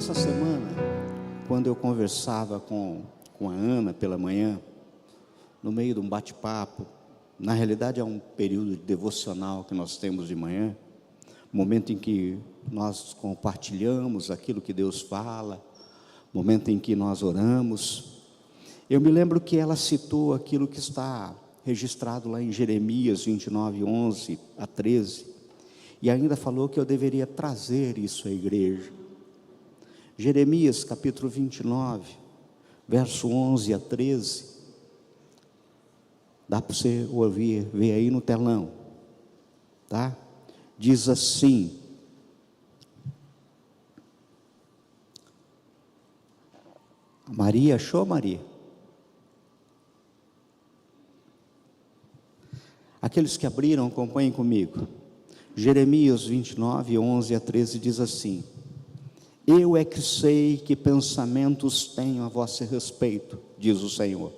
Essa semana, quando eu conversava com a Ana pela manhã, no meio de um bate-papo, na realidade é um período devocional que nós temos de manhã, momento em que nós compartilhamos aquilo que Deus fala, momento em que nós oramos. Eu me lembro que ela citou aquilo que está registrado lá em Jeremias 29, 11 a 13, e ainda falou que eu deveria trazer isso à igreja. Jeremias capítulo 29, verso 11 a 13, dá para você ouvir, ver aí no telão, tá? Diz assim: Maria, achou, Maria? Aqueles que abriram, acompanhem comigo. Jeremias 29, 11 a 13 diz assim: Eu é que sei que pensamentos tenho a vosso respeito, diz o Senhor,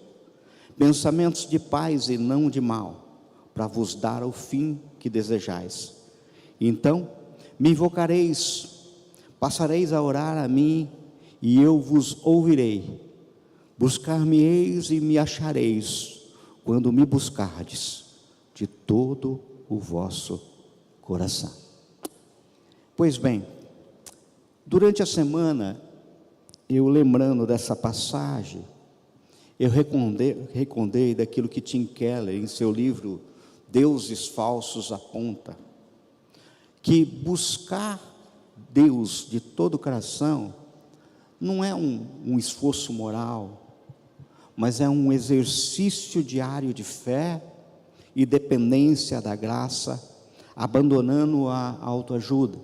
pensamentos de paz e não de mal, para vos dar o fim que desejais. Então me invocareis, passareis a orar a mim, e eu vos ouvirei. Buscar-me-eis e me achareis, quando me buscardes de todo o vosso coração. Pois bem, durante a semana, eu lembrando dessa passagem, eu recordei daquilo que Tim Keller, em seu livro Deuses Falsos, aponta, que buscar Deus de todo o coração não é um esforço moral, mas é um exercício diário de fé e dependência da graça, abandonando a autoajuda.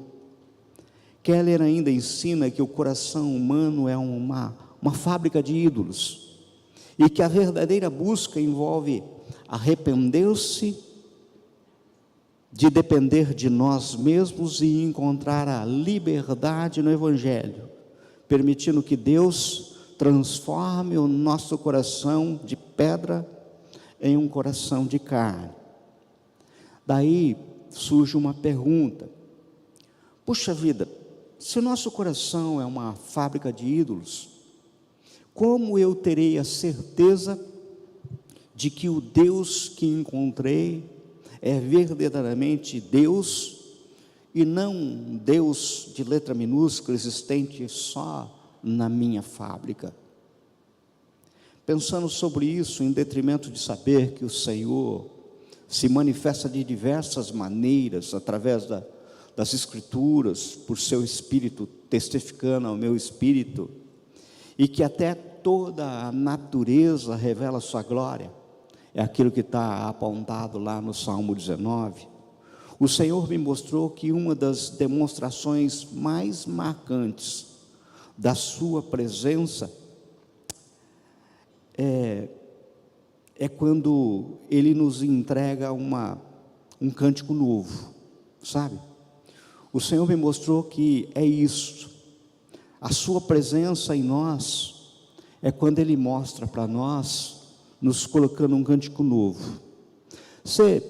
Keller ainda ensina que o coração humano é uma fábrica de ídolos, e que a verdadeira busca envolve arrepender-se de depender de nós mesmos e encontrar a liberdade no Evangelho, permitindo que Deus transforme o nosso coração de pedra em um coração de carne. Daí surge uma pergunta: puxa vida, se o nosso coração é uma fábrica de ídolos, como eu terei a certeza de que o Deus que encontrei é verdadeiramente Deus, e não um Deus de letra minúscula, existente só na minha fábrica? Pensando sobre isso, em detrimento de saber que o Senhor se manifesta de diversas maneiras, através das Escrituras, por seu Espírito testificando ao meu espírito, e que até toda a natureza revela a sua glória, é aquilo que está apontado lá no Salmo 19, o Senhor me mostrou que uma das demonstrações mais marcantes da sua presença é quando Ele nos entrega um cântico novo, sabe? O Senhor me mostrou que é isso, a sua presença em nós, é quando Ele mostra para nós, nos colocando um cântico novo. Você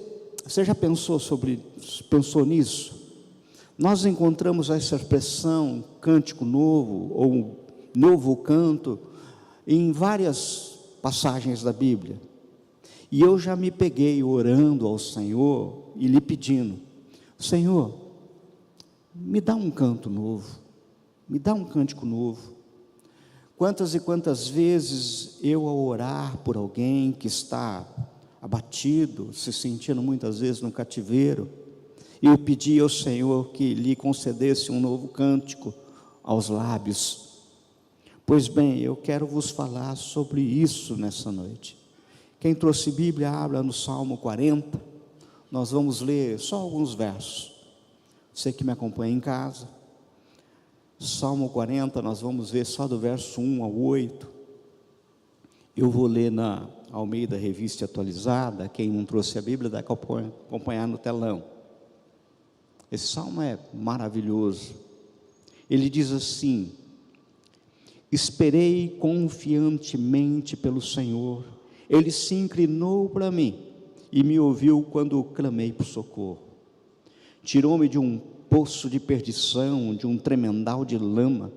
já pensou nisso? Nós encontramos essa expressão, cântico novo, ou novo canto, em várias passagens da Bíblia. E eu já me peguei orando ao Senhor e lhe pedindo: Senhor, me dá um canto novo, me dá um cântico novo. Quantas e quantas vezes eu, ao orar por alguém que está abatido, se sentindo muitas vezes no cativeiro, eu pedi ao Senhor que lhe concedesse um novo cântico aos lábios. Pois bem, eu quero vos falar sobre isso nessa noite. Quem trouxe Bíblia, abra no Salmo 40, nós vamos ler só alguns versos. Você que me acompanha em casa, Salmo 40, nós vamos ver só do verso 1 ao 8. Eu vou ler na Almeida Revista Atualizada. Quem não trouxe a Bíblia, dá para acompanhar no telão. Esse salmo é maravilhoso. Ele diz assim: esperei confiantemente pelo Senhor, Ele se inclinou para mim e me ouviu quando clamei por socorro. Tirou-me de um poço de perdição, de um tremendal de lama,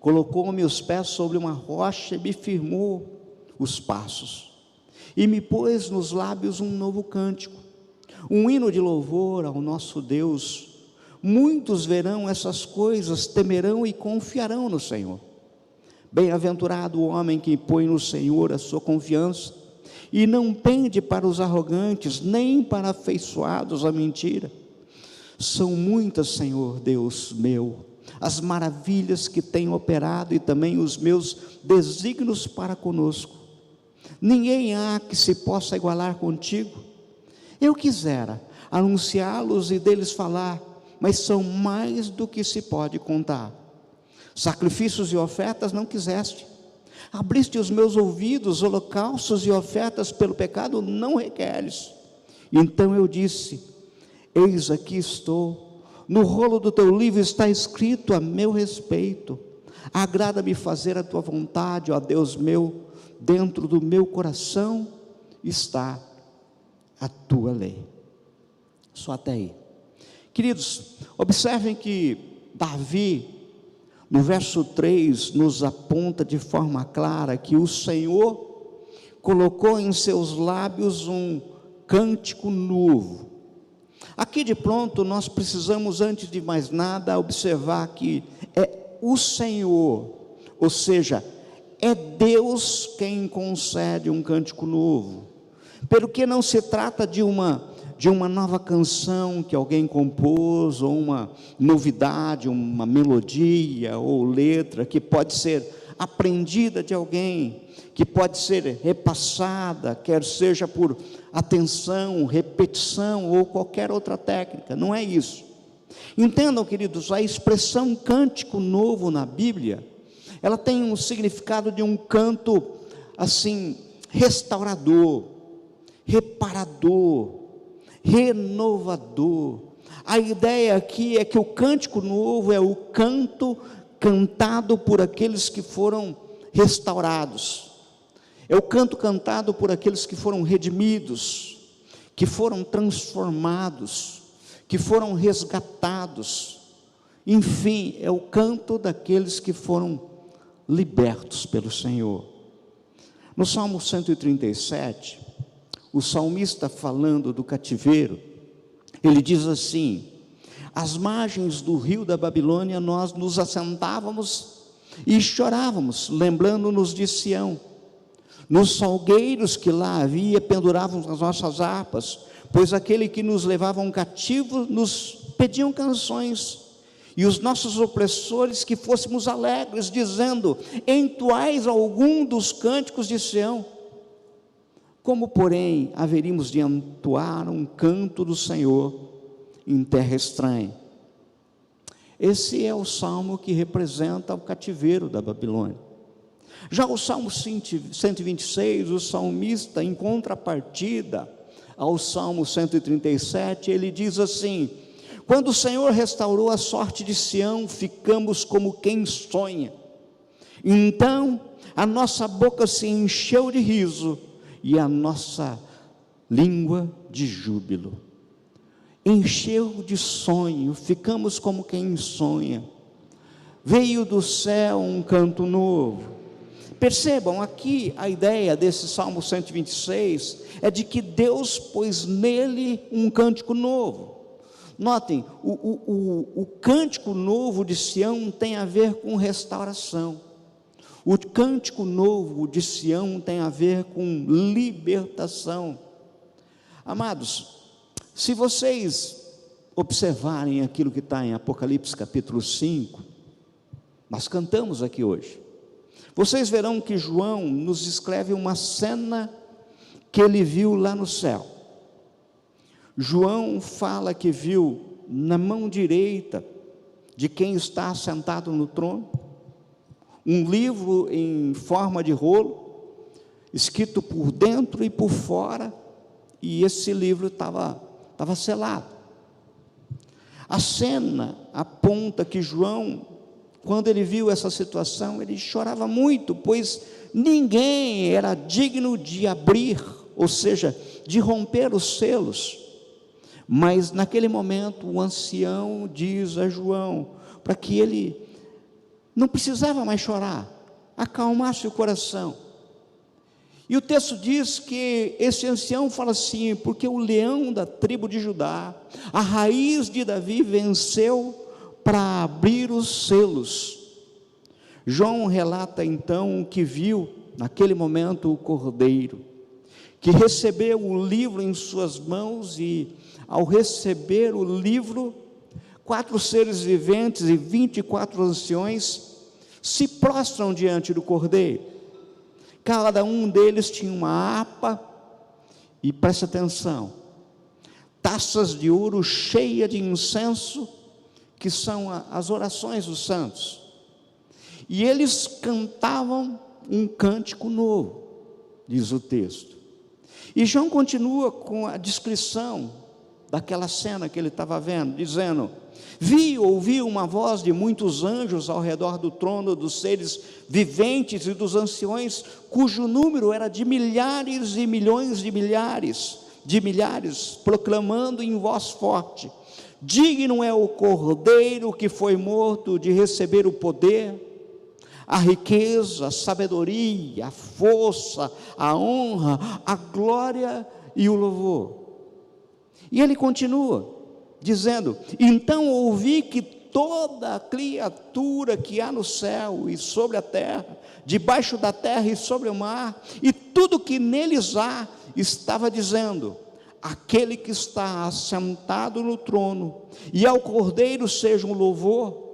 colocou-me os pés sobre uma rocha e me firmou os passos, e me pôs nos lábios um novo cântico, um hino de louvor ao nosso Deus. Muitos verão essas coisas, temerão e confiarão no Senhor. Bem-aventurado o homem que põe no Senhor a sua confiança, e não pende para os arrogantes, nem para afeiçoados à mentira. São muitas, Senhor Deus meu, as maravilhas que tem operado, e também os meus desígnios para conosco. Ninguém há que se possa igualar contigo. Eu quisera anunciá-los e deles falar, mas são mais do que se pode contar. Sacrifícios e ofertas não quiseste. Abriste os meus ouvidos, holocaustos e ofertas pelo pecado não requeres. Então eu disse: eis aqui estou, no rolo do teu livro está escrito a meu respeito. Agrada-me fazer a tua vontade, ó Deus meu, dentro do meu coração está a tua lei. Só até aí. Queridos, observem que Davi, no verso 3, nos aponta de forma clara que o Senhor colocou em seus lábios um cântico novo. Aqui de pronto nós precisamos, antes de mais nada, observar que é o Senhor, ou seja, é Deus quem concede um cântico novo, pelo que não se trata de uma nova canção que alguém compôs, ou uma novidade, uma melodia ou letra que pode ser aprendida de alguém, que pode ser repassada, quer seja por atenção, repetição ou qualquer outra técnica. Não é isso. Entendam, queridos, a expressão cântico novo na Bíblia, ela tem um significado de um canto assim, restaurador, reparador, renovador. A ideia aqui é que o cântico novo é o canto cantado por aqueles que foram restaurados, é o canto cantado por aqueles que foram redimidos, que foram transformados, que foram resgatados. Enfim, é o canto daqueles que foram libertos pelo Senhor. No Salmo 137, o salmista, falando do cativeiro, ele diz assim: às margens do rio da Babilônia nós nos assentávamos e chorávamos, lembrando-nos de Sião. Nos salgueiros que lá havia pendurávamos as nossas harpas, pois aquele que nos levava cativo nos pediam canções, e os nossos opressores que fôssemos alegres, dizendo: entoais algum dos cânticos de Sião. Como, porém, haveríamos de entoar um canto do Senhor em terra estranha? Esse é o salmo que representa o cativeiro da Babilônia. Já o Salmo 126, o salmista, em contrapartida ao Salmo 137, ele diz assim: quando o Senhor restaurou a sorte de Sião, ficamos como quem sonha. Então a nossa boca se encheu de riso e a nossa língua de júbilo. Encheu de sonho, ficamos como quem sonha. Veio do céu um canto novo. Percebam, aqui a ideia desse Salmo 126 é de que Deus pôs nele um cântico novo. Notem, o cântico novo de Sião tem a ver com restauração. O cântico novo de Sião tem a ver com libertação. Amados, se vocês observarem aquilo que está em Apocalipse capítulo 5, nós cantamos aqui hoje, vocês verão que João nos descreve uma cena que ele viu lá no céu. João fala que viu na mão direita de quem está sentado no trono um livro em forma de rolo, escrito por dentro e por fora, e esse livro estava selado. A cena aponta que João, quando ele viu essa situação, ele chorava muito, pois ninguém era digno de abrir, ou seja, de romper os selos. Mas naquele momento o ancião diz a João, para que ele não precisava mais chorar, acalmasse o coração. E o texto diz que esse ancião fala assim: porque o leão da tribo de Judá, a raiz de Davi, venceu para abrir os selos. João relata então que viu naquele momento o cordeiro, que recebeu o livro em suas mãos, e ao receber o livro, 4 seres viventes e 24 anciões se prostram diante do cordeiro. Cada um deles tinha uma harpa, e preste atenção, taças de ouro cheias de incenso, que são as orações dos santos, e eles cantavam um cântico novo, diz o texto. E João continua com a descrição daquela cena que ele estava vendo, dizendo: ouvi uma voz de muitos anjos ao redor do trono, dos seres viventes e dos anciões, cujo número era de milhares e milhões de milhares, proclamando em voz forte: digno é o cordeiro que foi morto de receber o poder, a riqueza, a sabedoria, a força, a honra, a glória e o louvor. E ele continua dizendo: então ouvi que toda criatura que há no céu e sobre a terra, debaixo da terra e sobre o mar, e tudo que neles há, estava dizendo: aquele que está assentado no trono, e ao Cordeiro seja o louvor,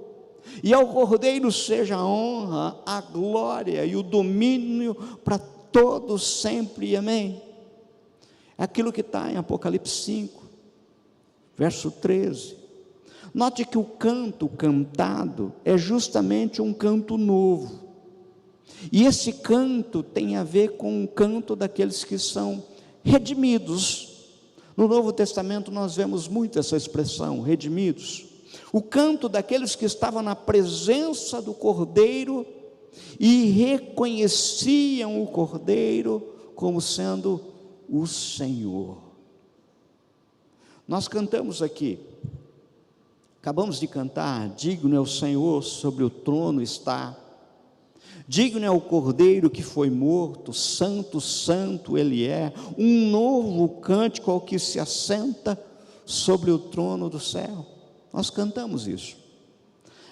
e ao Cordeiro seja a honra, a glória e o domínio para todos sempre, amém. Aquilo que está em Apocalipse 5, verso 13. Note que o canto cantado é justamente um canto novo, e esse canto tem a ver com o canto daqueles que são redimidos. No Novo Testamento nós vemos muito essa expressão, redimidos. O canto daqueles que estavam na presença do Cordeiro e reconheciam o Cordeiro como sendo o Senhor. Nós cantamos aqui, acabamos de cantar: digno é o Senhor, sobre o trono está, digno é o Cordeiro que foi morto, santo, santo Ele é. Um novo cântico ao que se assenta sobre o trono do céu. Nós cantamos isso.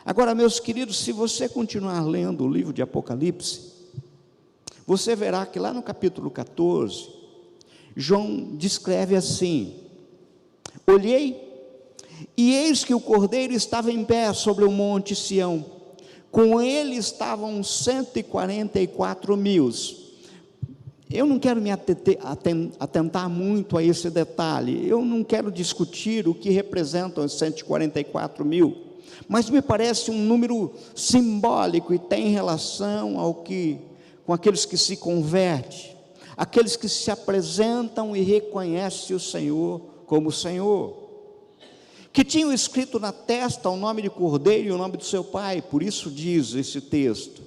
Agora, meus queridos, se você continuar lendo o livro de Apocalipse, você verá que lá no capítulo 14, João descreve assim: olhei, e eis que o Cordeiro estava em pé sobre o monte Sião, com ele estavam 144 mil. Eu não quero me atentar muito a esse detalhe, eu não quero discutir o que representam os 144 mil, mas me parece um número simbólico e tem relação com aqueles que se convertem, aqueles que se apresentam e reconhecem o Senhor como Senhor, que tinham escrito na testa o nome de Cordeiro e o nome do seu Pai. Por isso diz esse texto.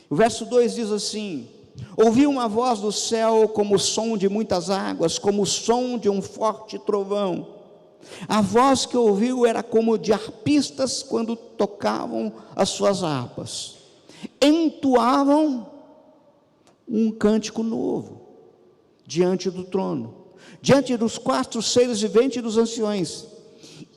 O verso 2 diz assim: ouvi uma voz do céu como o som de muitas águas, como o som de um forte trovão. A voz que ouviu era como de arpistas quando tocavam as suas harpas, entoavam um cântico novo diante do trono, diante dos 4 seres viventes e dos anciões,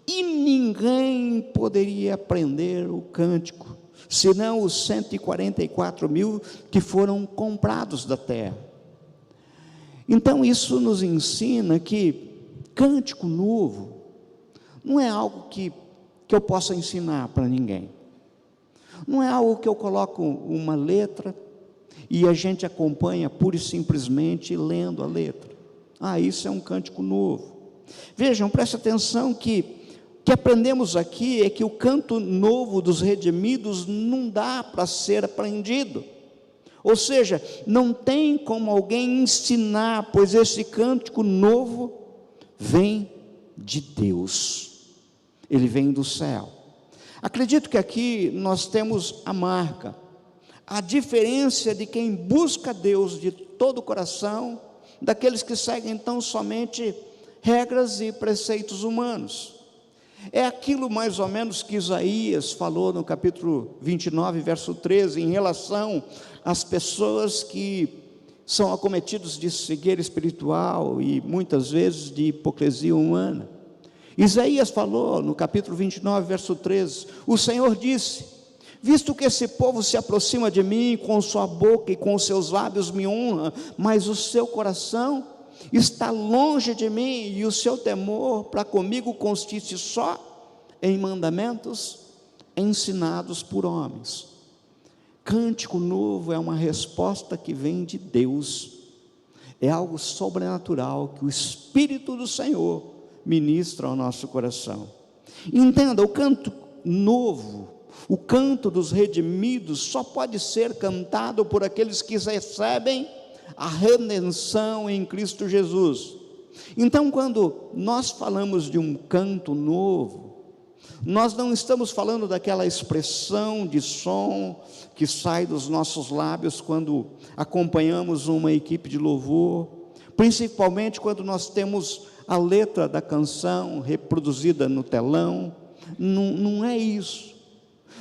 e ninguém poderia aprender o cântico, senão os 144 mil que foram comprados da terra. Então isso nos ensina que cântico novo não é algo que eu possa ensinar para ninguém, não é algo que eu coloco uma letra e a gente acompanha pura e simplesmente lendo a letra. Isso é um cântico novo. Vejam, preste atenção que aprendemos aqui é que o canto novo dos redimidos não dá para ser aprendido, ou seja, não tem como alguém ensinar, pois esse cântico novo vem de Deus, ele vem do céu. Acredito que aqui nós temos a marca, a diferença de quem busca Deus de todo o coração, daqueles que seguem então somente regras e preceitos humanos. É aquilo mais ou menos que Isaías falou no capítulo 29, verso 13, em relação às pessoas que são acometidos de cegueira espiritual e muitas vezes de hipocrisia humana. Isaías falou no capítulo 29, verso 13, o Senhor disse: visto que esse povo se aproxima de mim, com sua boca e com os seus lábios me honra, mas o seu coração está longe de mim, e o seu temor para comigo consiste só em mandamentos ensinados por homens. Cântico novo é uma resposta que vem de Deus, é algo sobrenatural que o Espírito do Senhor ministra ao nosso coração. Entenda, o canto novo, o canto dos redimidos, só pode ser cantado por aqueles que recebem a redenção em Cristo Jesus. Então, quando nós falamos de um canto novo, nós não estamos falando daquela expressão de som que sai dos nossos lábios quando acompanhamos uma equipe de louvor, principalmente quando nós temos a letra da canção reproduzida no telão. Não é isso.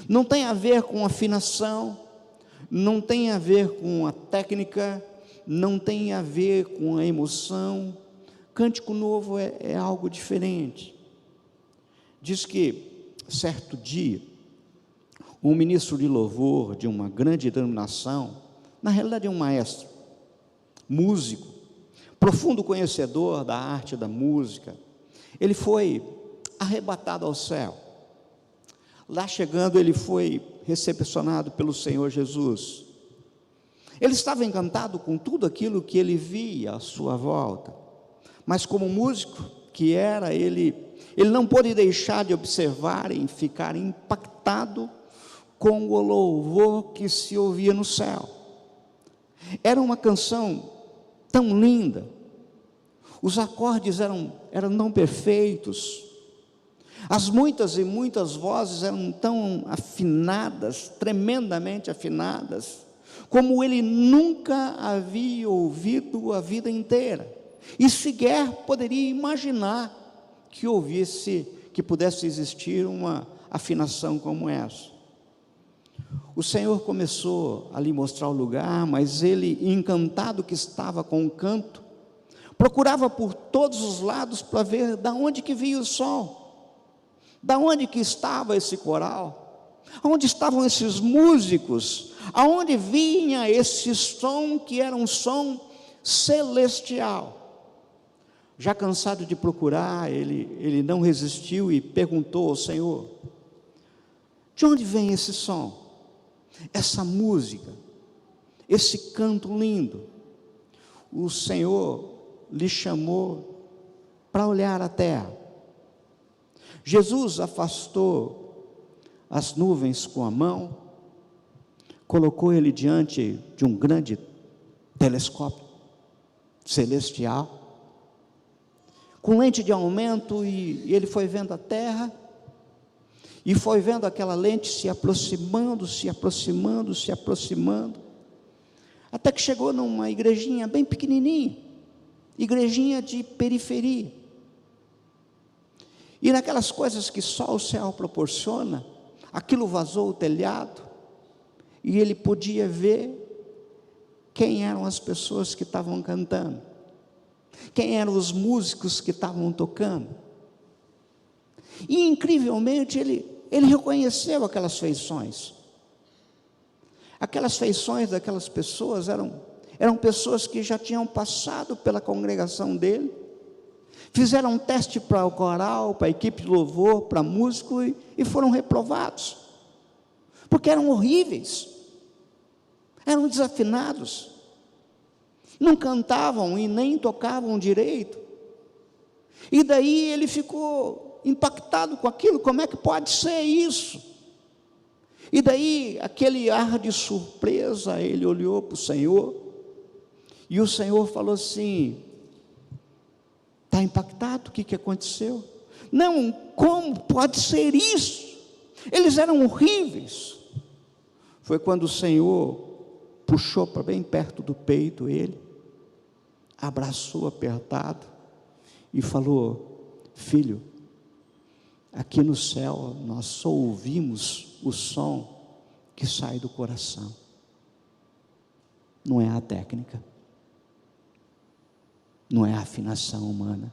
Não tem a ver com afinação, não tem a ver com a técnica, não tem a ver com a emoção. Cântico novo é algo diferente. Diz que, certo dia, um ministro de louvor de uma grande denominação, na realidade é um maestro, músico, profundo conhecedor da arte da música, ele foi arrebatado ao céu. Lá chegando, ele foi recepcionado pelo Senhor Jesus. Ele estava encantado com tudo aquilo que ele via à sua volta, mas como músico que era, ele não pôde deixar de observar e ficar impactado com o louvor que se ouvia no céu. Era uma canção tão linda, os acordes eram tão perfeitos, as muitas e muitas vozes eram tão afinadas, tremendamente afinadas, como ele nunca havia ouvido a vida inteira, e sequer poderia imaginar que pudesse existir uma afinação como essa. O Senhor começou a lhe mostrar o lugar, mas ele, encantado que estava com o canto, procurava por todos os lados para ver de onde que vinha o som, de onde que estava esse coral, aonde estavam esses músicos, aonde vinha esse som que era um som celestial. Já cansado de procurar, ele não resistiu e perguntou ao Senhor: de onde vem esse som, essa música, esse canto lindo? O Senhor lhe chamou para olhar a terra. Jesus afastou as nuvens com a mão, colocou ele diante de um grande telescópio celestial, com lente de aumento, e ele foi vendo a terra, e foi vendo aquela lente se aproximando, se aproximando, se aproximando, até que chegou numa igrejinha bem pequenininha, igrejinha de periferia. E naquelas coisas que só o céu proporciona, aquilo vazou o telhado, e ele podia ver quem eram as pessoas que estavam cantando, quem eram os músicos que estavam tocando. E incrivelmente ele reconheceu aquelas feições. Aquelas feições daquelas pessoas eram pessoas que já tinham passado pela congregação dele, fizeram um teste para o coral, para a equipe de louvor, para músico, e foram reprovados, porque eram horríveis, eram desafinados, não cantavam e nem tocavam direito. E daí ele ficou impactado com aquilo. Como é que pode ser isso? E daí, aquele ar de surpresa, ele olhou para o Senhor, e o Senhor falou assim: está impactado? O que aconteceu? Não, como pode ser isso? Eles eram horríveis. Foi quando o Senhor puxou para bem perto do peito ele, abraçou apertado e falou: filho, Aqui no céu nós só ouvimos o som que sai do coração, não é a técnica, não é a afinação humana,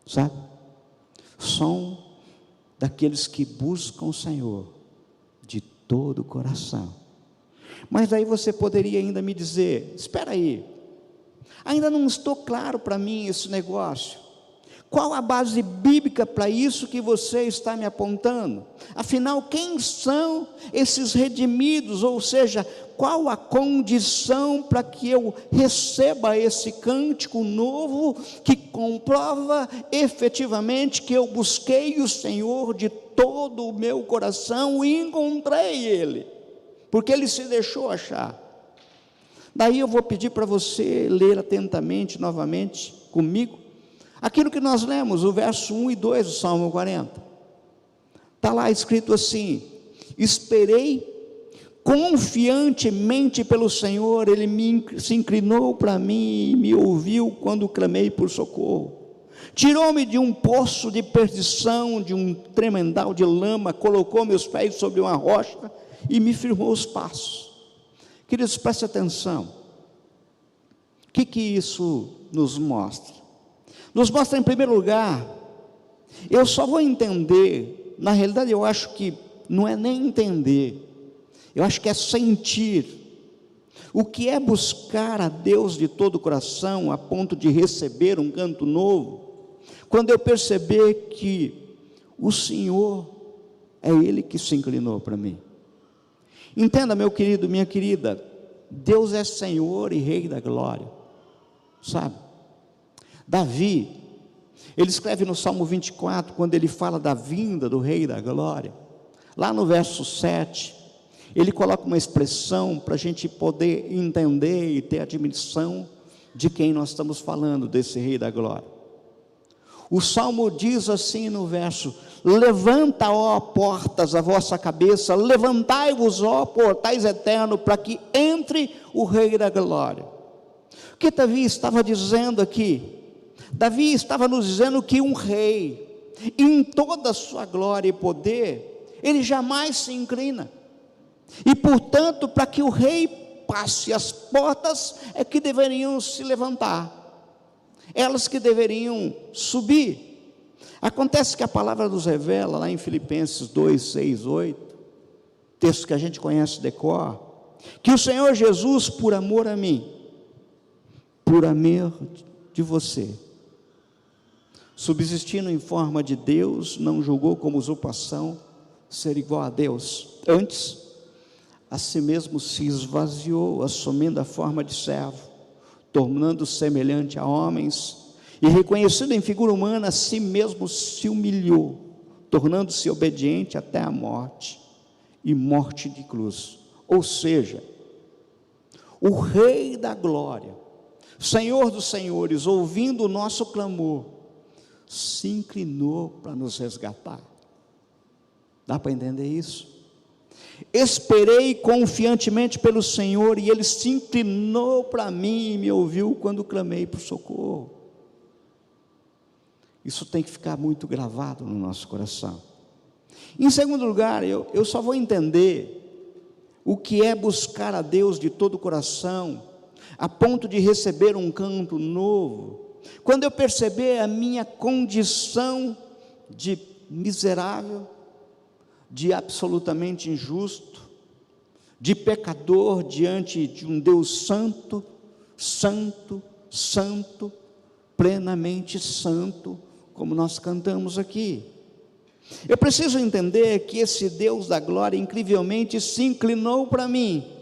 sabe? Som daqueles que buscam o Senhor de todo o coração. Mas aí você poderia ainda me dizer: espera aí, ainda não estou claro para mim esse negócio. Qual a base bíblica para isso que você está me apontando? Afinal, quem são esses redimidos? Ou seja, qual a condição para que eu receba esse cântico novo que comprova efetivamente que eu busquei o Senhor de todo o meu coração e encontrei Ele, porque Ele se deixou achar. Daí eu vou pedir para você ler atentamente novamente comigo aquilo que nós lemos, o verso 1 e 2 do Salmo 40, está lá escrito assim: esperei confiantemente pelo Senhor, Ele se inclinou para mim e me ouviu quando clamei por socorro, tirou-me de um poço de perdição, de um tremendal de lama, colocou meus pés sobre uma rocha e me firmou os passos. Queridos, preste atenção, o que isso nos mostra? Nos mostra, em primeiro lugar, eu só vou entender, na realidade eu acho que não é nem entender, eu acho que é sentir, o que é buscar a Deus de todo o coração, a ponto de receber um canto novo, quando eu perceber que o Senhor é Ele que se inclinou para mim. Entenda, meu querido, minha querida, Deus é Senhor e Rei da glória, sabe? Davi, ele escreve no Salmo 24, quando ele fala da vinda do Rei da glória, lá no verso 7, ele coloca uma expressão para a gente poder entender e ter a dimensão de quem nós estamos falando, desse Rei da glória. O Salmo diz assim no verso: levanta, ó portas, a vossa cabeça, levantai-vos, ó portais eternos, para que entre o Rei da glória. O que Davi estava dizendo aqui? Davi estava nos dizendo que um rei, em toda a sua glória e poder, ele jamais se inclina, e portanto, para que o rei passe, as portas é que deveriam se levantar, elas que deveriam subir. Acontece que a palavra nos revela, lá em Filipenses 2, 6, 8, texto que a gente conhece de cor, que o Senhor Jesus, por amor a mim, por amor de você, subsistindo em forma de Deus, não julgou como usurpação ser igual a Deus, antes a si mesmo se esvaziou, assumindo a forma de servo, tornando-se semelhante a homens, e reconhecido em figura humana, a si mesmo se humilhou, tornando-se obediente até a morte, e morte de cruz. Ou seja, o Rei da glória, Senhor dos senhores, ouvindo o nosso clamor, se inclinou para nos resgatar. Dá para entender isso? Esperei confiantemente pelo Senhor, e Ele se inclinou para mim e me ouviu quando clamei por socorro. Isso tem que ficar muito gravado no nosso coração. Em segundo lugar, eu só vou entender o que é buscar a Deus de todo o coração, a ponto de receber um canto novo, quando eu perceber a minha condição de miserável, de absolutamente injusto, de pecador diante de um Deus santo, santo, santo, plenamente santo, como nós cantamos aqui. Eu preciso entender que esse Deus da glória incrivelmente se inclinou para mim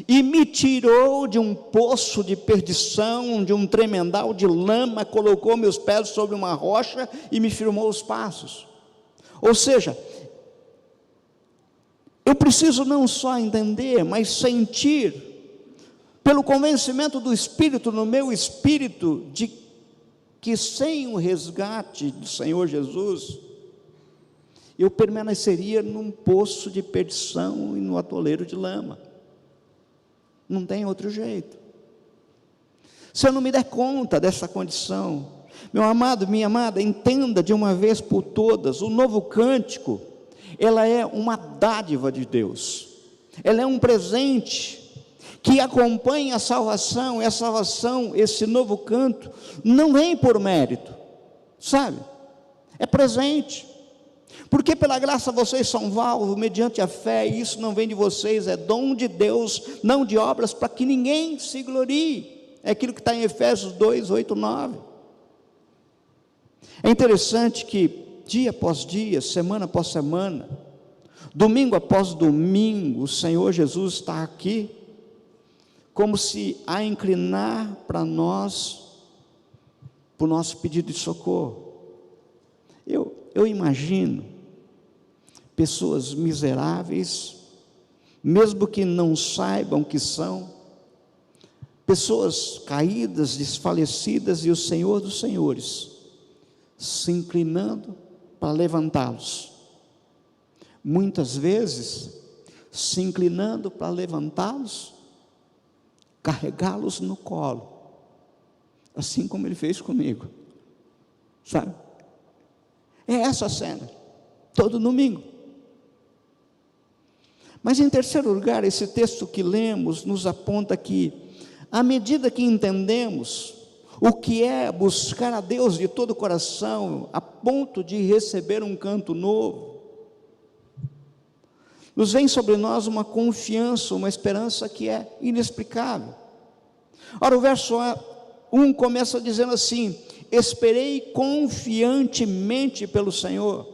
e me tirou de um poço de perdição, de um tremendal de lama, colocou meus pés sobre uma rocha e me firmou os passos. Ou seja, eu preciso não só entender, mas sentir, pelo convencimento do Espírito, no meu espírito, de que sem o resgate do Senhor Jesus, eu permaneceria num poço de perdição e no atoleiro de lama. Não tem outro jeito. Se eu não me der conta dessa condição, Meu amado, minha amada, entenda de uma vez por todas, o novo cântico, ela é uma dádiva de Deus, ela é um presente que acompanha a salvação, e a salvação, esse novo canto, não vem por mérito, sabe? É presente, porque pela graça vocês são salvos mediante a fé, e isso não vem de vocês, é dom de Deus, não de obras, para que ninguém se glorie. É aquilo que está em Efésios 2, 8, 9. É interessante que dia após dia, semana após semana, domingo após domingo, o Senhor Jesus está aqui, como se a inclinar para nós, para o nosso pedido de socorro. Eu imagino pessoas miseráveis, mesmo que não saibam que são, pessoas caídas, desfalecidas, e o Senhor dos Senhores se inclinando para levantá-los, muitas vezes se inclinando para levantá-los, carregá-los no colo, assim como Ele fez comigo, sabe? É essa a cena, todo domingo. Mas em terceiro lugar, esse texto que lemos nos aponta que, à medida que entendemos o que é buscar a Deus de todo o coração, a ponto de receber um canto novo, nos vem sobre nós uma confiança, uma esperança que é inexplicável. Ora, o verso 1 começa dizendo assim: esperei confiantemente pelo Senhor.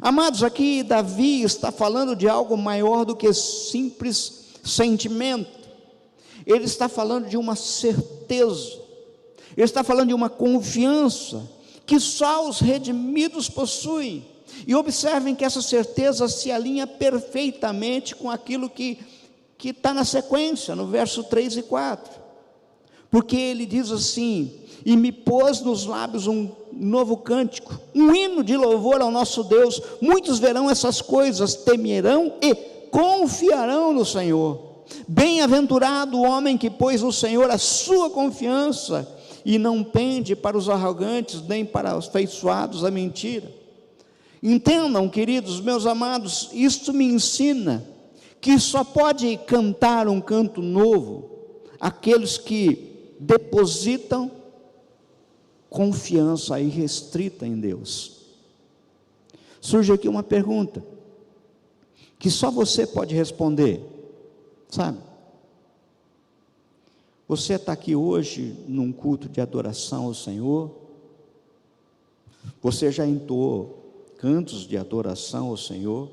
Amados, aqui Davi está falando de algo maior do que simples sentimento. Ele está falando de uma certeza, ele está falando de uma confiança que só os redimidos possuem. E observem que essa certeza se alinha perfeitamente com aquilo que está na sequência, no verso 3 e 4, porque ele diz assim: e me pôs nos lábios um novo cântico, um hino de louvor ao nosso Deus. Muitos verão essas coisas, temerão e confiarão no Senhor. Bem-aventurado o homem que pôs no Senhor a sua confiança, e não pende para os arrogantes, nem para os afeiçoados à mentira. Entendam, queridos, meus amados, isto me ensina que só pode cantar um canto novo aqueles que depositam confiança irrestrita em Deus. Surge aqui uma pergunta que só você pode responder, sabe? Você está aqui hoje num culto de adoração ao Senhor, você já entoou cantos de adoração ao Senhor,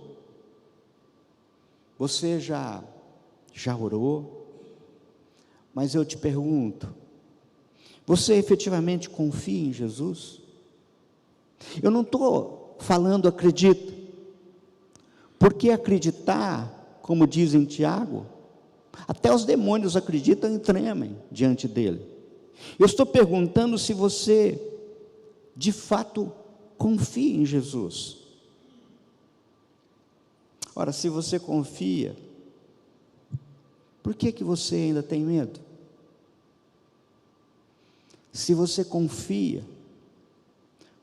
você já orou, mas eu te pergunto, você efetivamente confia em Jesus? Eu não estou falando acredita, porque acreditar, como diz em Tiago, até os demônios acreditam e tremem diante dele. Eu estou perguntando se você de fato confia em Jesus. Ora, se você confia, por que você ainda tem medo? Se você confia,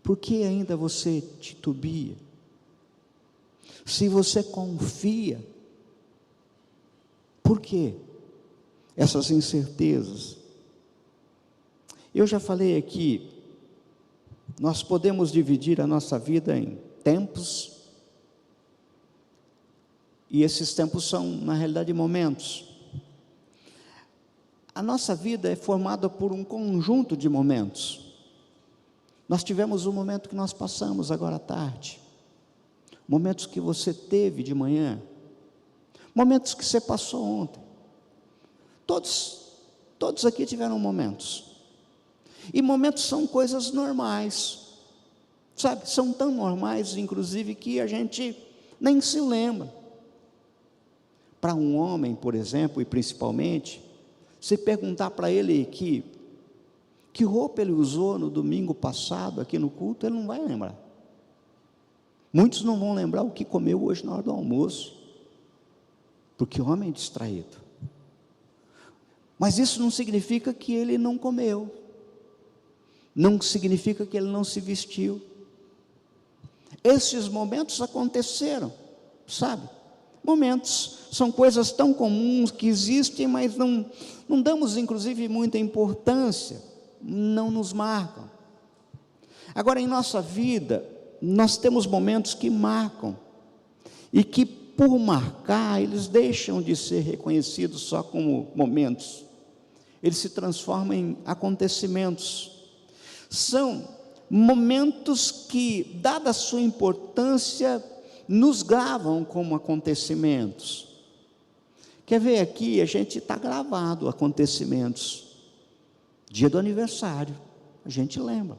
por que ainda você titubia? Se você confia, por que essas incertezas? Eu já falei aqui, nós podemos dividir a nossa vida em tempos, e esses tempos são, na realidade, momentos. A nossa vida é formada por um conjunto de momentos. Nós tivemos um momento que nós passamos agora à tarde, momentos que você teve de manhã, momentos que você passou ontem. Todos aqui tiveram momentos. E momentos são coisas normais, sabe? São tão normais, inclusive, que a gente nem se lembra. Para um homem, por exemplo, e principalmente, se perguntar para ele que roupa ele usou no domingo passado aqui no culto, ele não vai lembrar. Muitos não vão lembrar o que comeu hoje na hora do almoço, porque o homem é distraído. Mas isso não significa que ele não comeu. não significa que ele não se vestiu. Esses momentos aconteceram, sabe? Momentos, são coisas tão comuns que existem, mas não damos inclusive muita importância, não nos marcam. Agora, em nossa vida, nós temos momentos que marcam, e que por marcar, eles deixam de ser reconhecidos só como momentos, eles se transformam em acontecimentos. São momentos que, dada a sua importância, nos gravam como acontecimentos. Quer ver aqui, a gente está gravado acontecimentos. Dia do aniversário, a gente lembra.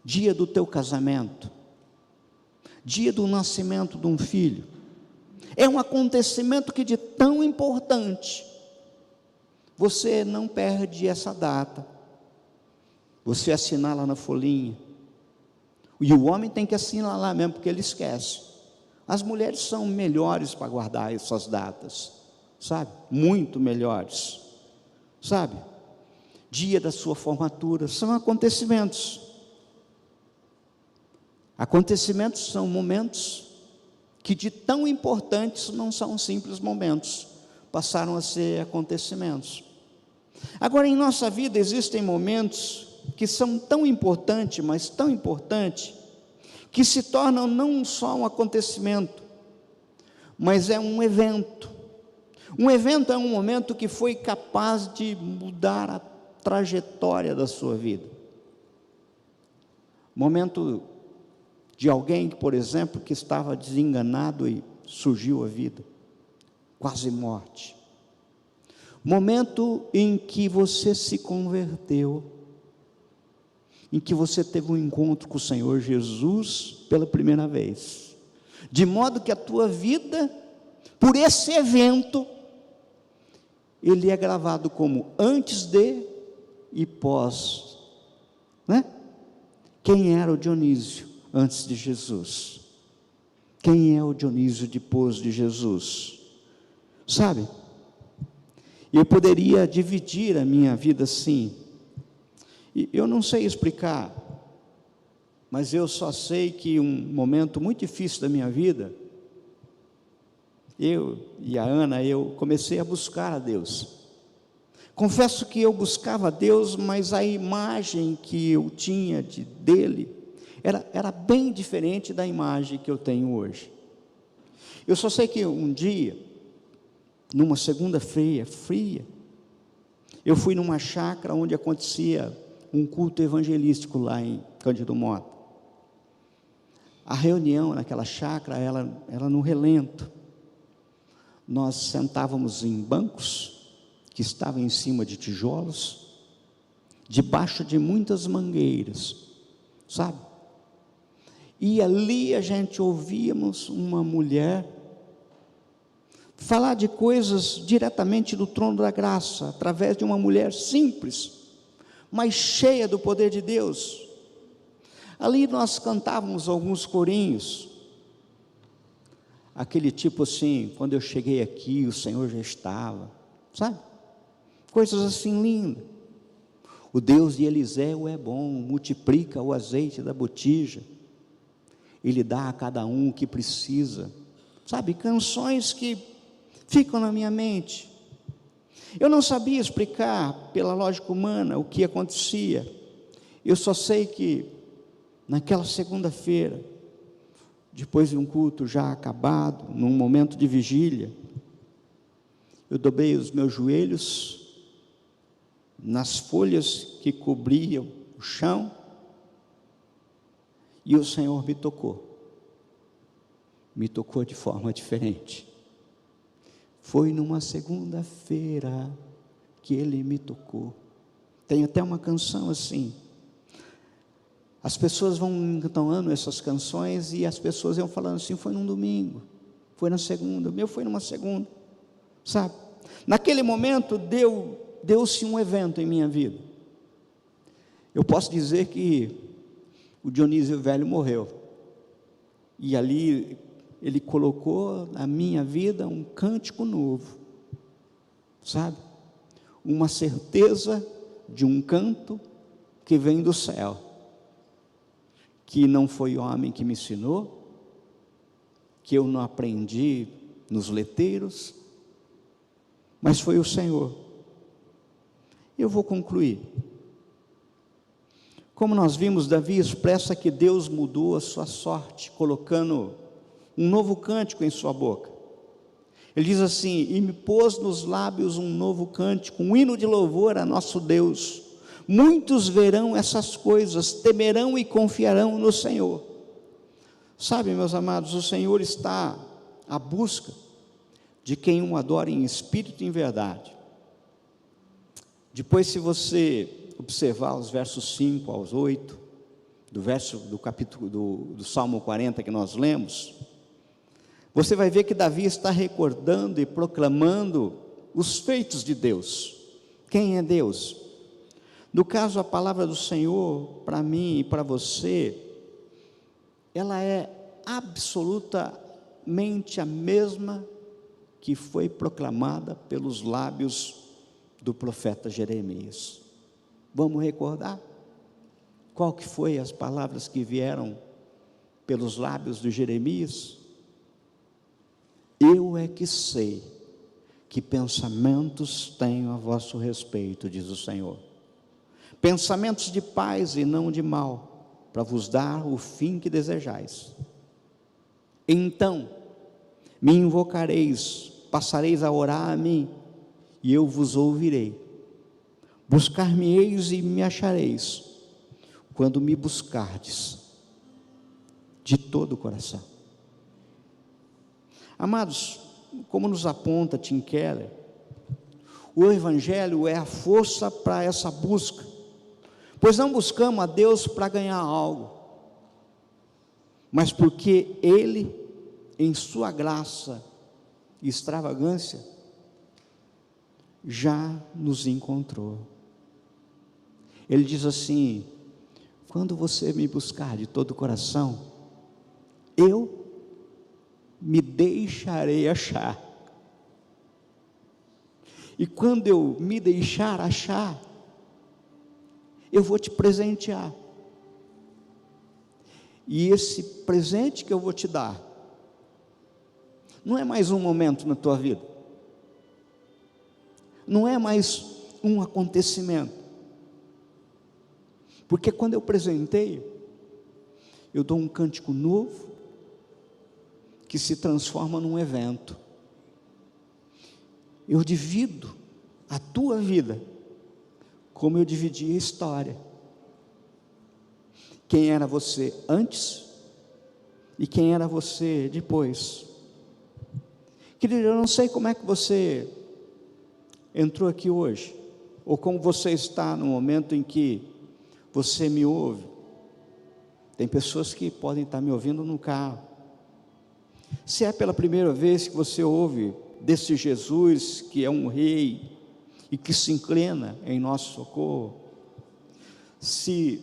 Dia do teu casamento, dia do nascimento de um filho. É um acontecimento que de tão importante, você não perde essa data. Você assinala na folhinha. E o homem tem que assinalar mesmo, porque ele esquece. As mulheres são melhores para guardar essas datas, sabe? Muito melhores, sabe? Dia da sua formatura, são acontecimentos. Acontecimentos são momentos que de tão importantes não são simples momentos, passaram a ser acontecimentos. Agora, em nossa vida existem momentos que são tão importantes, mas tão importantes, que se tornam não só um acontecimento, mas é um evento. Um evento é um momento que foi capaz de mudar a trajetória da sua vida. Momento de alguém, por exemplo, que estava desenganado e surgiu a vida, quase morte. Momento em que você se converteu, em que você teve um encontro com o Senhor Jesus pela primeira vez, de modo que a tua vida, por esse evento, ele é gravado como antes de e pós, né? Quem era o Dionísio antes de Jesus? Quem é o Dionísio depois de Jesus? Sabe? Eu poderia dividir a minha vida assim, e eu não sei explicar, mas eu só sei que um momento muito difícil da minha vida, eu e a Ana, eu comecei a buscar a Deus. Confesso que eu buscava a Deus, mas a imagem que eu tinha dele era bem diferente da imagem que eu tenho hoje. Eu só sei que um dia, numa segunda-feira fria, eu fui numa chácara onde acontecia um culto evangelístico lá em Cândido Mota. A reunião naquela chácara era no relento. Nós sentávamos em bancos que estavam em cima de tijolos, debaixo de muitas mangueiras, sabe? E ali a gente ouvíamos uma mulher falar de coisas diretamente do trono da graça, através de uma mulher simples, mas cheia do poder de Deus. Ali nós cantávamos alguns corinhos, aquele tipo assim, quando eu cheguei aqui, o Senhor já estava, sabe? Coisas assim lindas. O Deus de Eliseu é bom, multiplica o azeite da botija, Ele dá a cada um o que precisa, sabe? Canções que ficam na minha mente. Eu não sabia explicar pela lógica humana o que acontecia. Eu só sei que naquela segunda-feira, depois de um culto já acabado, num momento de vigília, eu dobrei os meus joelhos nas folhas que cobriam o chão, e o Senhor me tocou de forma diferente. Foi numa segunda-feira que Ele me tocou. Tem até uma canção assim, as pessoas vão entoando essas canções, e as pessoas iam falando assim, foi num domingo, foi na segunda, o meu foi numa segunda, sabe? Naquele momento deu-se um evento em minha vida. Eu posso dizer que o Dionísio velho morreu, e ali ele colocou na minha vida um cântico novo, sabe? Uma certeza de um canto que vem do céu, que não foi homem que me ensinou, que eu não aprendi nos letreiros, mas foi o Senhor. Eu vou concluir. Como nós vimos, Davi expressa que Deus mudou a sua sorte, colocando um novo cântico em sua boca. Ele diz assim: e me pôs nos lábios um novo cântico, um hino de louvor a nosso Deus. Muitos verão essas coisas, temerão e confiarão no Senhor. Sabe, meus amados, o Senhor está à busca de quem o adora em espírito e em verdade. Depois, se você observar os versos 5 aos 8, do capítulo do Salmo 40 que nós lemos, você vai ver que Davi está recordando e proclamando os feitos de Deus. Quem é Deus? No caso, a palavra do Senhor, para mim e para você, ela é absolutamente a mesma que foi proclamada pelos lábios do profeta Jeremias. Vamos recordar? Qual que foi as palavras que vieram pelos lábios de Jeremias? Eu é que sei que pensamentos tenho a vosso respeito, diz o Senhor. Pensamentos de paz e não de mal, para vos dar o fim que desejais. Então me invocareis, passareis a orar a mim, e eu vos ouvirei. Buscar-me-eis e me achareis, quando me buscardes de todo o coração. Amados, como nos aponta Tim Keller, o Evangelho é a força para essa busca, pois não buscamos a Deus para ganhar algo, mas porque Ele, em sua graça e extravagância, já nos encontrou. Ele diz assim: quando você me buscar de todo o coração, eu me deixarei achar. E quando eu me deixar achar, eu vou te presentear. E esse presente que eu vou te dar não é mais um momento na tua vida, não é mais um acontecimento, porque quando eu presenteio, eu dou um cântico novo, que se transforma num evento. Eu divido a tua vida, como eu dividi a história. Quem era você antes e quem era você depois. Querido, eu não sei como é que você entrou aqui hoje, ou como você está no momento em que você me ouve. Tem pessoas que podem estar me ouvindo no carro. Se é pela primeira vez que você ouve desse Jesus, que é um rei, e que se inclina em nosso socorro, se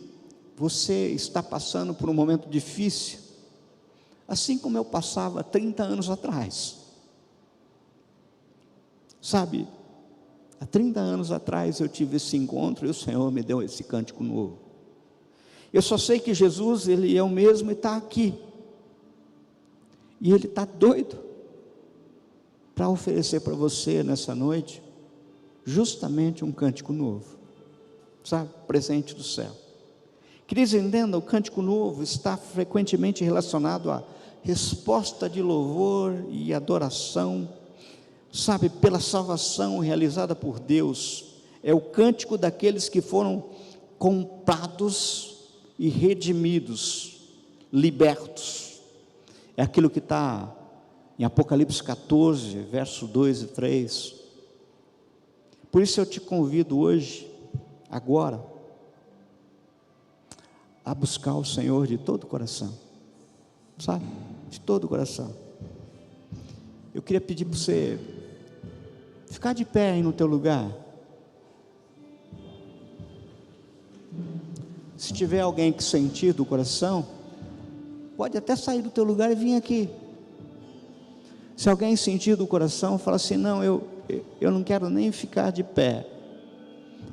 você está passando por um momento difícil, assim como eu passava 30 anos atrás, sabe, há 30 anos atrás eu tive esse encontro, e o Senhor me deu esse cântico novo. Eu só sei que Jesus, Ele é o mesmo e está aqui, e Ele está doido para oferecer para você nessa noite justamente um cântico novo, sabe, presente do céu. Queridos, entenda, o cântico novo está frequentemente relacionado à resposta de louvor e adoração, sabe, pela salvação realizada por Deus. É o cântico daqueles que foram comprados e redimidos, libertos. É aquilo que está em Apocalipse 14, verso 2 e 3. Por isso eu te convido hoje, agora, a buscar o Senhor de todo o coração, sabe, de todo o coração. Eu queria pedir para você ficar de pé aí no teu lugar. Se tiver alguém que sentir do coração, pode até sair do teu lugar e vir aqui. Se alguém sentir do coração, fala assim: não, eu não quero nem ficar de pé,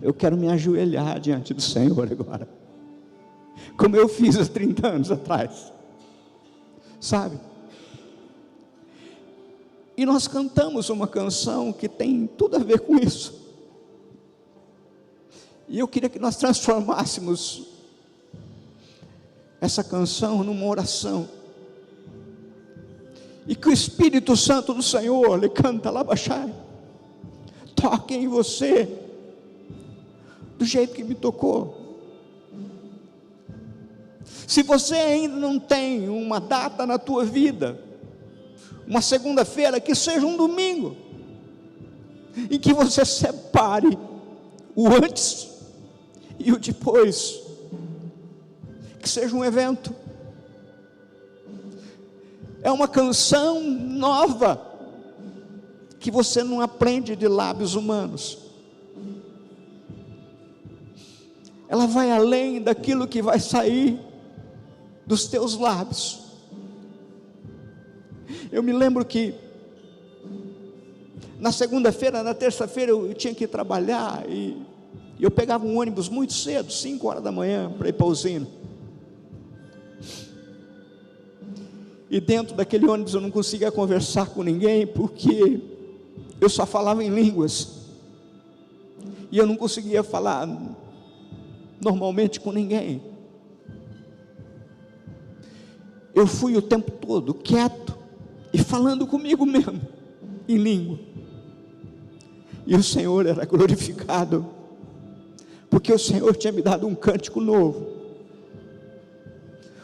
Eu quero me ajoelhar diante do Senhor agora, como eu fiz há 30 anos atrás, sabe? E nós cantamos uma canção que tem tudo a ver com isso. E eu queria que nós transformássemos essa canção numa oração. E que o Espírito Santo do Senhor, ele canta lá baixar, toque em você, do jeito que me tocou. Se você ainda não tem uma data na tua vida, uma segunda-feira, que seja um domingo, em que você separe o antes e o depois, que seja um evento. É uma canção nova, que você não aprende de lábios humanos. Ela vai além daquilo que vai sair dos teus lábios. Eu me lembro que na segunda-feira, na terça-feira eu tinha que trabalhar, e eu pegava um ônibus muito cedo, 5 horas da manhã, para ir para a usina. E dentro daquele ônibus eu não conseguia conversar com ninguém, porque eu só falava em línguas, e eu não conseguia falar normalmente com ninguém. Eu fui o tempo todo quieto e falando comigo mesmo em língua, e o Senhor era glorificado, porque o Senhor tinha me dado um cântico novo.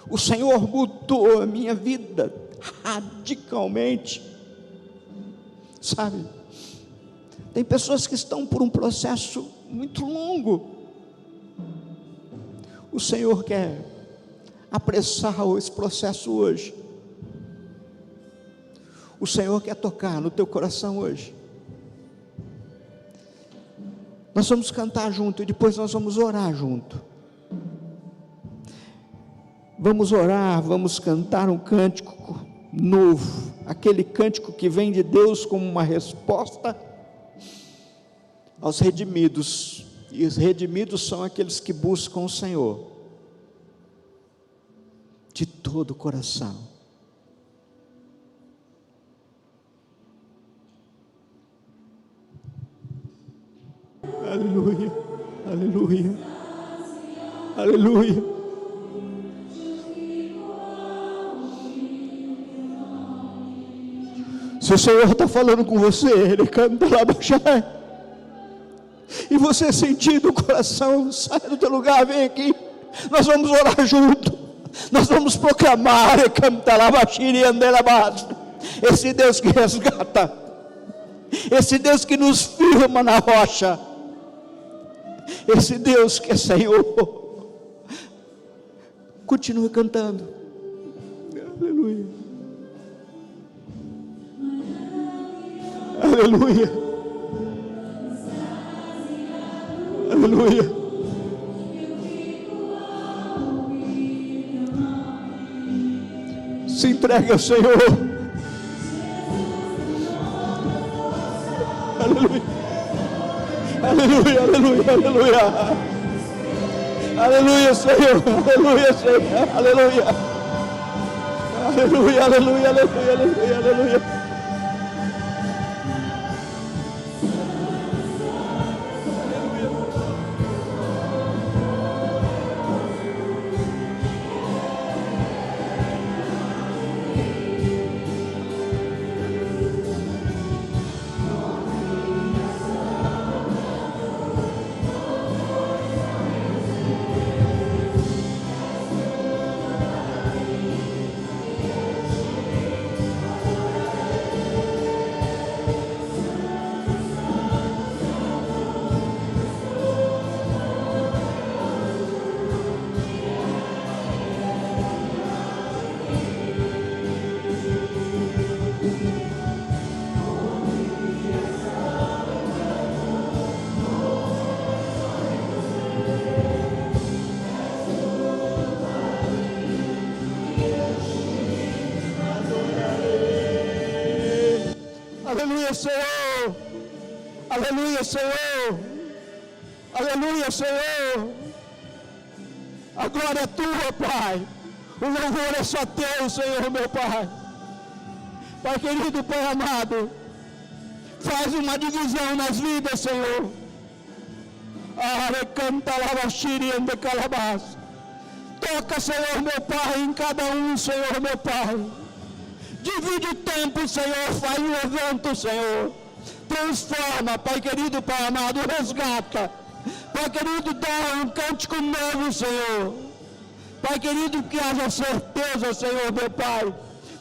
O Senhor mudou a minha vida radicalmente, sabe? Tem pessoas que estão por um processo muito longo. O Senhor quer apressar esse processo hoje. O Senhor quer tocar no teu coração hoje. Nós vamos cantar junto e depois nós vamos orar junto. Vamos orar, vamos cantar um cântico novo, aquele cântico que vem de Deus como uma resposta aos redimidos. E os redimidos são aqueles que buscam o Senhor de todo o coração. Aleluia, aleluia, aleluia. Se o Senhor está falando com você, Ele canta lá baixar, e você sentir do coração, sai do teu lugar, vem aqui, nós vamos orar junto, nós vamos proclamar, e cantar lá baixar e andar lá baixo, esse Deus que resgata, esse Deus que nos firma na rocha, esse Deus que é Senhor. Continue cantando. Aleluia, aleluia, aleluia. Se entregue ao Senhor. Aleluia, aleluia, aleluia, aleluia, aleluia, Senhor, aleluia, Senhor, aleluia, aleluia, aleluia, aleluia, aleluia, aleluia. Aleluia, Senhor, aleluia, Senhor, Aleluia, Senhor. A glória é tua, Pai. O louvor é só teu, Senhor, meu Pai. Pai querido, Pai amado, faz uma divisão nas vidas, Senhor. Canta lavashirianda calabás. Toca, Senhor, meu Pai, em cada um, Senhor, meu Pai. Divide o tempo, Senhor, faz um evento, Senhor. Transforma, Pai querido, Pai amado, resgata. Pai querido, dá um cântico novo, Senhor. Pai querido, que haja certeza, Senhor, meu Pai,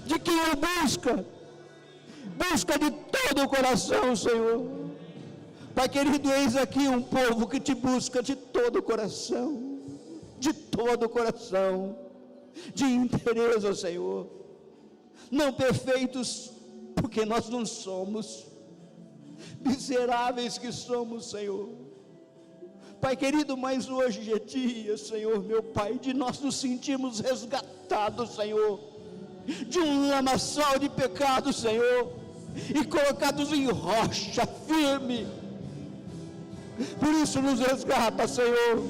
de que o busca de todo o coração, Senhor. Pai querido, eis aqui um povo que te busca de todo o coração, de interesse, Senhor. Não perfeitos, porque nós não somos, miseráveis que somos, Senhor. Pai querido, mas hoje é dia, Senhor, meu Pai, de nós nos sentirmos resgatados, Senhor, de um lamaçal de pecado, Senhor, e colocados em rocha firme. Por isso nos resgata, Senhor.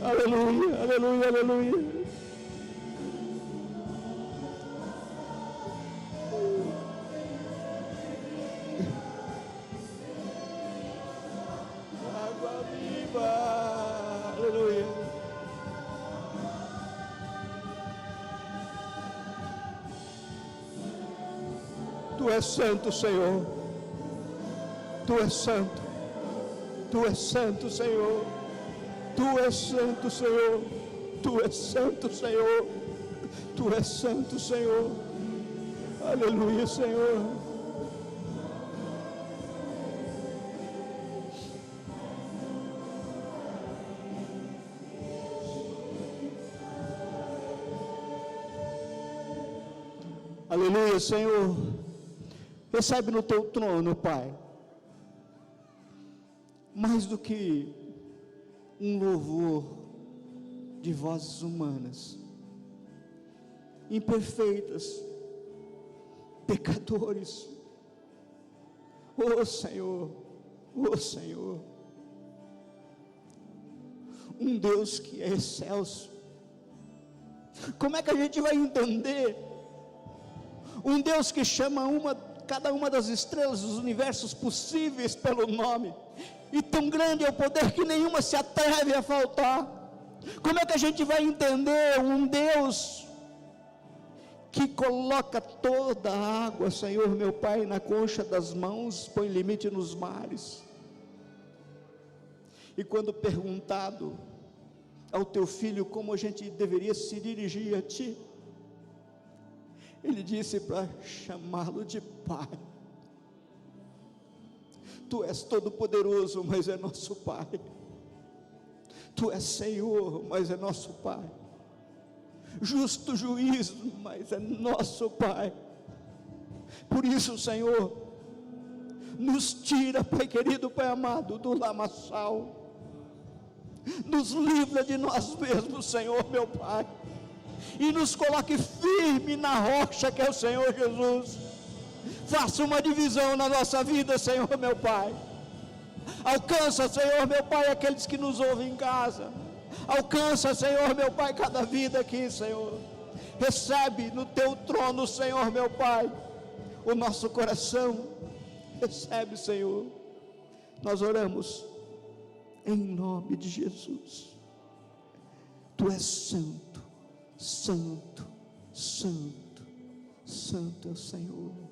Aleluia, aleluia, aleluia. Água viva, aleluia. Tu és santo, Senhor. Tu és santo. Tu és santo, Senhor. Tu és santo, Senhor. Tu és santo, Senhor. Tu és santo, Senhor. Aleluia, Senhor. Aleluia, Senhor. Recebe no teu trono, Pai, mais do que um louvor de vozes humanas, imperfeitas, pecadores. Oh Senhor, um Deus que é excelso. Como é que a gente vai entender um Deus que chama cada uma das estrelas dos universos possíveis pelo nome, e tão grande é o poder que nenhuma se atreve a faltar? Como é que a gente vai entender um Deus que coloca toda a água, Senhor meu Pai, na concha das mãos, põe limite nos mares? E quando perguntado ao teu filho como a gente deveria se dirigir a ti, ele disse para chamá-lo de Pai. Tu és todo poderoso, mas é nosso Pai. Tu és Senhor, mas é nosso Pai. Justo juiz, mas é nosso Pai. Por isso, Senhor, nos tira, Pai querido, Pai amado, do lamaçal. Nos livra de nós mesmos, Senhor meu Pai, e nos coloque firme na rocha que é o Senhor Jesus. Faça uma divisão na nossa vida, Senhor meu Pai. Alcança, Senhor meu Pai, aqueles que nos ouvem em casa. Alcança, Senhor meu Pai, cada vida aqui, Senhor. Recebe no teu trono, Senhor meu Pai, o nosso coração. Recebe, Senhor. Nós oramos em nome de Jesus. Tu és santo, santo, santo, santo é o Senhor.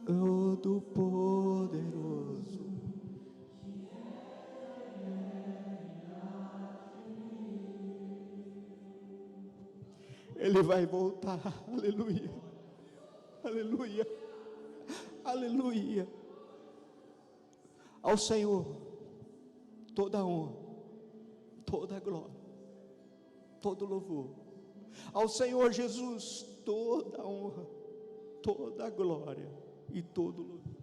Todo poderoso, Ele vai voltar. Aleluia, aleluia, aleluia. Ao Senhor toda a honra, toda a glória, todo louvor. Ao Senhor Jesus toda a honra, toda a glória e todo louvor.